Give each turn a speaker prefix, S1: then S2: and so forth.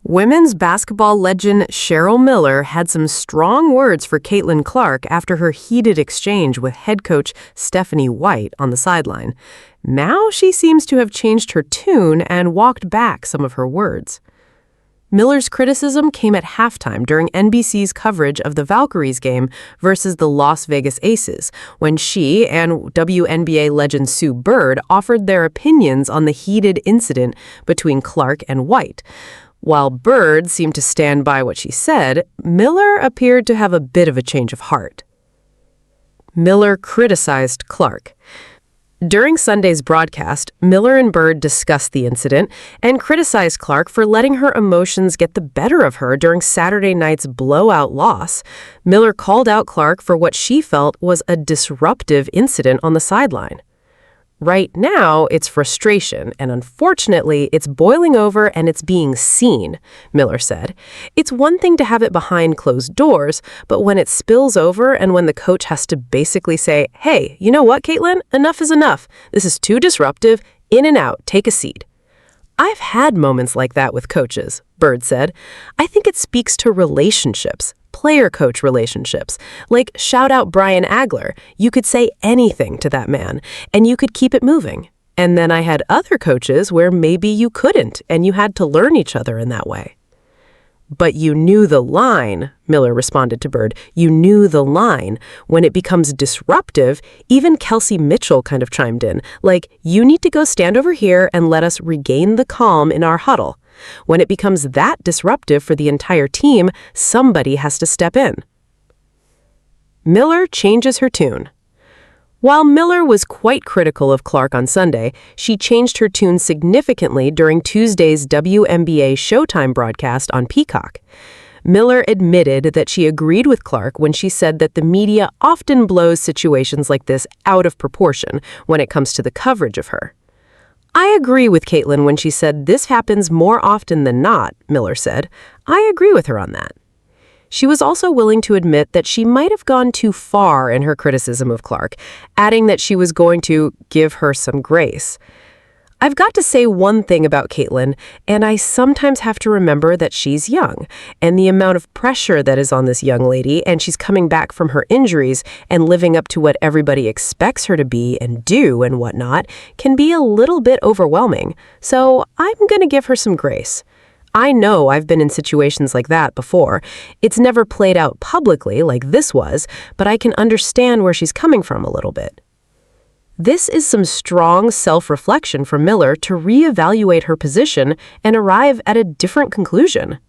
S1: Women's basketball legend Cheryl Miller had some strong words for Caitlin Clark after her heated exchange with head coach Stephanie White on the sideline. Now she seems to have changed her tune and walked back some of her words. Miller's criticism came at halftime during NBC's coverage of the Valkyries game versus the Las Vegas Aces, when she and WNBA legend Sue Bird offered their opinions on the heated incident between Clark and White. While Bird seemed to stand by what she said, Miller appeared to have a bit of a change of heart. Miller criticized Clark. During Sunday's broadcast, Miller and Bird discussed the incident and criticized Clark for letting her emotions get the better of her during Saturday night's blowout loss. Miller called out Clark for what she felt was a disruptive incident on the sideline. Right now, it's frustration, and unfortunately, it's boiling over and it's being seen, Miller said. It's one thing to have it behind closed doors, but when it spills over and when the coach has to basically say, hey, you know what, Caitlin? Enough is enough. This is too disruptive. In and out. Take a seat. I've had moments like that with coaches, Bird said. I think it speaks to relationships. Player-coach relationships. Like, shout out Brian Agler. You could say anything to that man, and you could keep it moving. And then I had other coaches where maybe you couldn't, and you had to learn each other in that way. But you knew the line, Miller responded to Bird. You knew the line. When it becomes disruptive, even Kelsey Mitchell kind of chimed in. Like, you need to go stand over here and let us regain the calm in our huddle. When it becomes that disruptive for the entire team, somebody has to step in. Miller changes her tune. While Miller was quite critical of Clark on Sunday, she changed her tune significantly during Tuesday's WNBA Showtime broadcast on Peacock. Miller admitted that she agreed with Clark when she said that the media often blows situations like this out of proportion when it comes to the coverage of her. I agree with Caitlin when she said this happens more often than not, Miller said. I agree with her on that. She was also willing to admit that she might have gone too far in her criticism of Clark, adding that she was going to give her some grace. I've got to say one thing about Caitlin, and I sometimes have to remember that she's young, and the amount of pressure that is on this young lady, and she's coming back from her injuries and living up to what everybody expects her to be and do and whatnot, can be a little bit overwhelming. So I'm going to give her some grace. I know I've been in situations like that before. It's never played out publicly like this was, but I can understand where she's coming from a little bit. This is some strong self-reflection from Miller to reevaluate her position and arrive at a different conclusion.